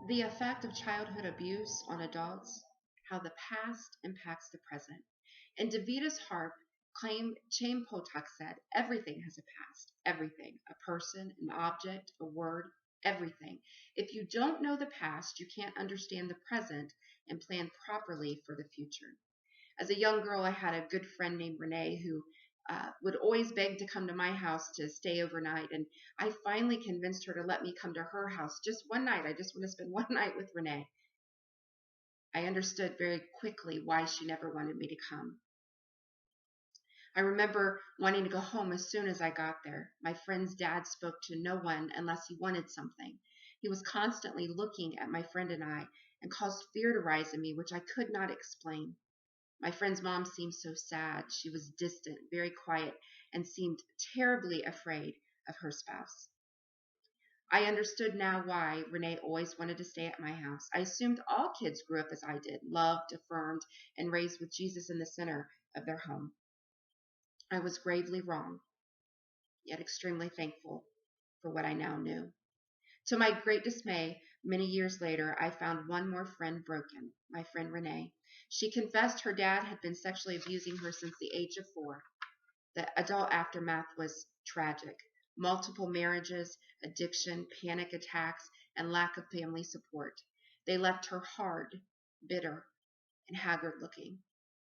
The effect of childhood abuse on adults, how the past impacts the present. In Davita's harp, Chaim Potok said, everything has a past. Everything. A person, an object, a word, everything. If you don't know the past, you can't understand the present and plan properly for the future. As a young girl, I had a good friend named Renee who would always beg to come to my house to stay overnight. And I finally convinced her to let me come to her house just one night. I just want to spend one night with Renee. I understood very quickly why she never wanted me to come. I remember wanting to go home as soon as I got there. My friend's dad spoke to no one unless he wanted something. He was constantly looking at my friend and I and caused fear to rise in me, which I could not explain. My friend's mom seemed so sad. She was distant, very quiet, and seemed terribly afraid of her spouse. I understood now why Renee always wanted to stay at my house. I assumed all kids grew up as I did, loved, affirmed, and raised with Jesus in the center of their home. I was gravely wrong, yet extremely thankful for what I now knew. To my great dismay, many years later, I found one more friend broken, my friend Renee. She confessed her dad had been sexually abusing her since the age of 4. The adult aftermath was tragic. Multiple marriages, addiction, panic attacks, and lack of family support. They left her hard, bitter, and haggard looking.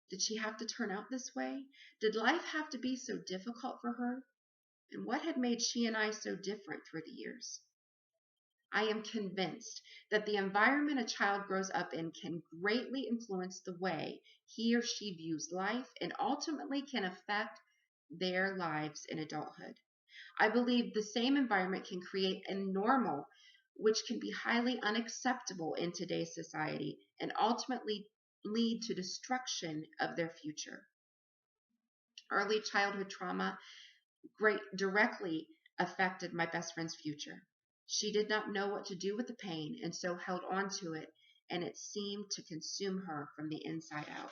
Did she have to turn out this way? Did life have to be so difficult for her? And what had made she and I so different through the years? I am convinced that the environment a child grows up in can greatly influence the way he or she views life and ultimately can affect their lives in adulthood. I believe the same environment can create a normal which can be highly unacceptable in today's society and ultimately lead to destruction of their future. Early childhood trauma directly affected my best friend's future. She did not know what to do with the pain and so held on to it, and it seemed to consume her from the inside out.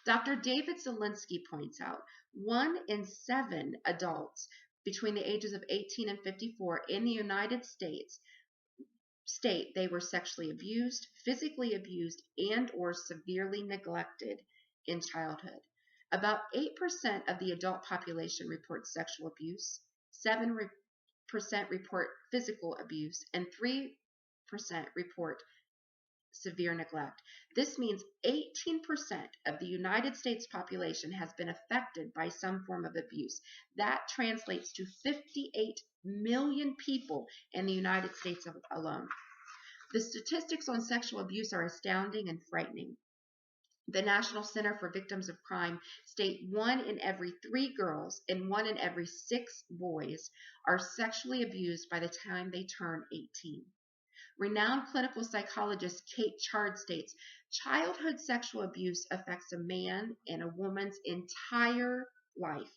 Dr. David Zelinsky points out 1 in 7 adults between the ages of 18 and 54 in the United States state they were sexually abused, physically abused, and or severely neglected in childhood. About 8% of the adult population reports sexual abuse, 7% report physical abuse, and 3% report severe neglect. This means 18% of the United States population has been affected by some form of abuse. That translates to 58 million people in the United States alone. The statistics on sexual abuse are astounding and frightening. The National Center for Victims of Crime state 1 in every 3 girls and 1 in every 6 boys are sexually abused by the time they turn 18. Renowned clinical psychologist Kate Chard states, childhood sexual abuse affects a man and a woman's entire life.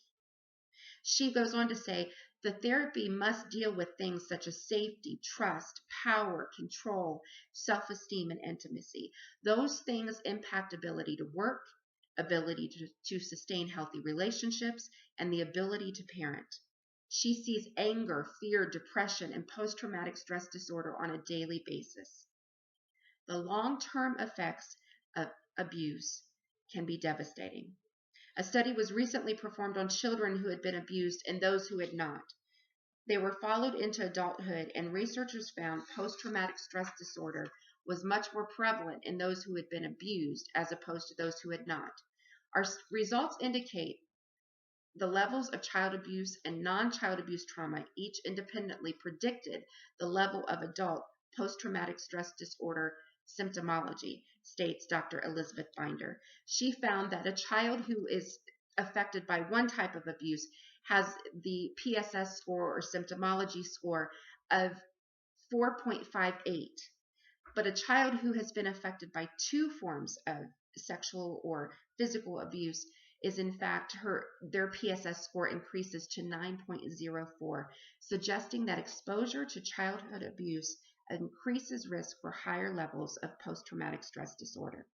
She goes on to say, the therapy must deal with things such as safety, trust, power, control, self-esteem, and intimacy. Those things impact ability to work, ability to sustain healthy relationships, and the ability to parent. She sees anger, fear, depression, and post-traumatic stress disorder on a daily basis. The long-term effects of abuse can be devastating. A study was recently performed on children who had been abused and those who had not. They were followed into adulthood, and researchers found post-traumatic stress disorder was much more prevalent in those who had been abused as opposed to those who had not. Our results indicate the levels of child abuse and non-child abuse trauma each independently predicted the level of adult post-traumatic stress disorder symptomology, states Dr. Elizabeth Binder. She found that a child who is affected by one type of abuse has the PSS score or symptomology score of 4.58, but a child who has been affected by 2 forms of sexual or physical abuse is in fact their PSS score increases to 9.04, suggesting that exposure to childhood abuse increases risk for higher levels of post-traumatic stress disorder.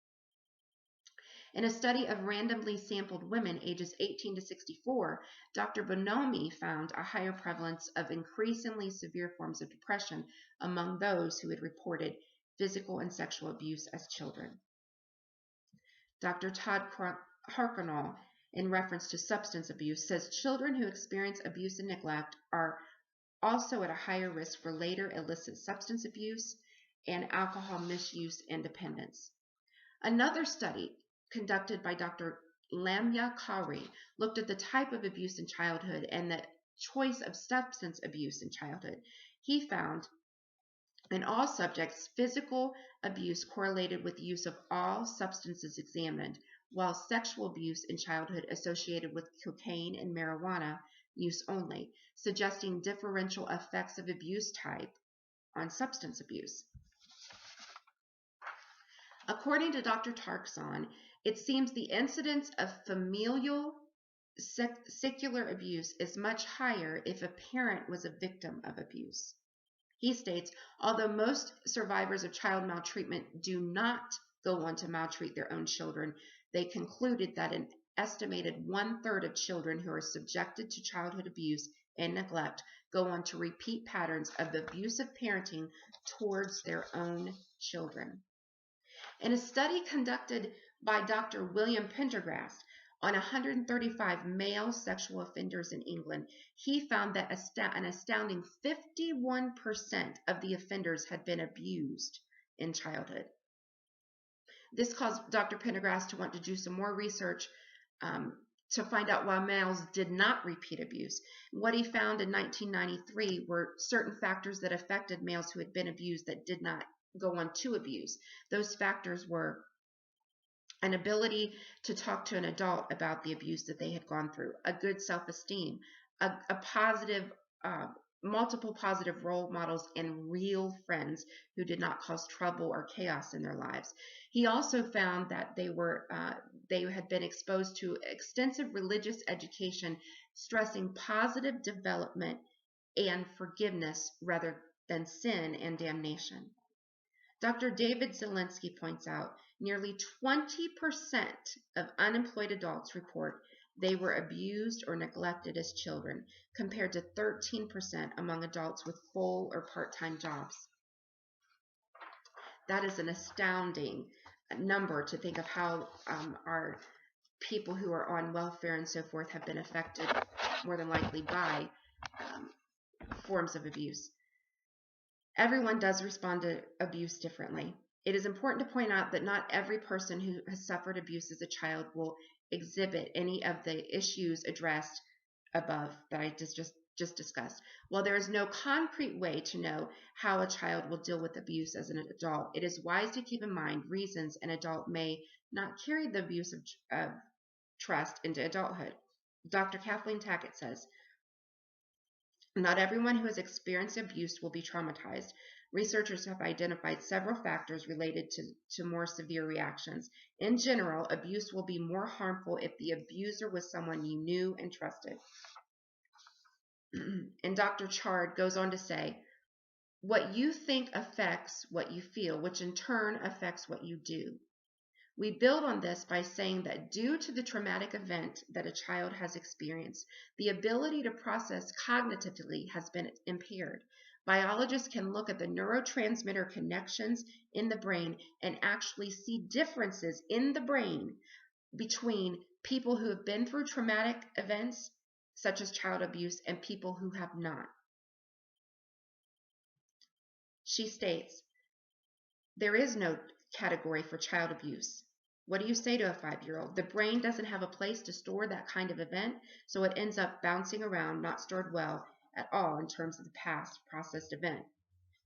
In a study of randomly sampled women ages 18 to 64, Dr. Bonomi found a higher prevalence of increasingly severe forms of depression among those who had reported physical and sexual abuse as children. Dr. Todd Harknall, in reference to substance abuse, says children who experience abuse and neglect are also at a higher risk for later illicit substance abuse and alcohol misuse and dependence. Another study conducted by Dr. Lamia Kauri looked at the type of abuse in childhood and the choice of substance abuse in childhood. He found in all subjects, physical abuse correlated with the use of all substances examined, while sexual abuse in childhood associated with cocaine and marijuana use only, suggesting differential effects of abuse type on substance abuse. According to Dr. Tarkson, it seems the incidence of familial secular abuse is much higher if a parent was a victim of abuse. He states, although most survivors of child maltreatment do not go on to maltreat their own children, they concluded that an estimated 1/3 of children who are subjected to childhood abuse and neglect go on to repeat patterns of abusive parenting towards their own children. In a study conducted by Dr. William Pendergast on 135 male sexual offenders in England, he found that an astounding 51% of the offenders had been abused in childhood. This caused Dr. Pendergast to want to do some more research to find out why males did not repeat abuse. What he found in 1993 were certain factors that affected males who had been abused that did not go on to abuse. Those factors were an ability to talk to an adult about the abuse that they had gone through, a good self-esteem, a positive, multiple positive role models, and real friends who did not cause trouble or chaos in their lives. He also found that they had been exposed to extensive religious education, stressing positive development and forgiveness rather than sin and damnation. Dr. David Zielinski points out nearly 20% of unemployed adults report they were abused or neglected as children, compared to 13% among adults with full or part-time jobs. That is an astounding number to think of how our people who are on welfare and so forth have been affected more than likely by forms of abuse. Everyone does respond to abuse differently. It is important to point out that not every person who has suffered abuse as a child will exhibit any of the issues addressed above that I just discussed. While there is no concrete way to know how a child will deal with abuse as an adult, it is wise to keep in mind reasons an adult may not carry the abuse of trust into adulthood. Dr. Kathleen Tackett says, not everyone who has experienced abuse will be traumatized. Researchers have identified several factors related to more severe reactions. In general, abuse will be more harmful if the abuser was someone you knew and trusted. And Dr. Chard goes on to say, what you think affects what you feel, which in turn affects what you do. We build on this by saying that due to the traumatic event that a child has experienced, the ability to process cognitively has been impaired. Biologists can look at the neurotransmitter connections in the brain and actually see differences in the brain between people who have been through traumatic events, such as child abuse, and people who have not. She states, there is no category for child abuse. What do you say to a 5-year-old? The brain doesn't have a place to store that kind of event, so it ends up bouncing around, not stored well at all in terms of the past processed event.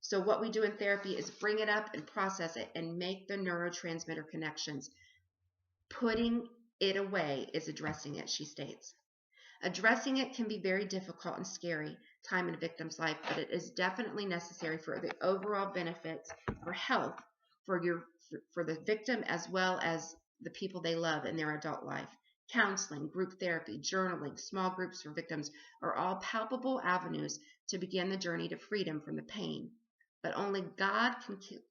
So what we do in therapy is bring it up and process it and make the neurotransmitter connections. Putting it away is addressing it, she states. Addressing it can be very difficult and scary time in a victim's life, but it is definitely necessary for the overall benefits for health for the victim as well as the people they love in their adult life. Counseling, group therapy, journaling, small groups for victims are all palpable avenues to begin the journey to freedom from the pain. but only God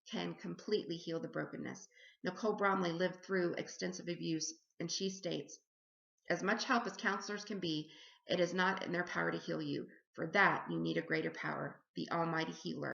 can completely heal the brokenness. Nicole Bromley lived through extensive abuse, and she states, as much help as counselors can be, it is not in their power to heal you. For that, you need a greater power, the Almighty Healer.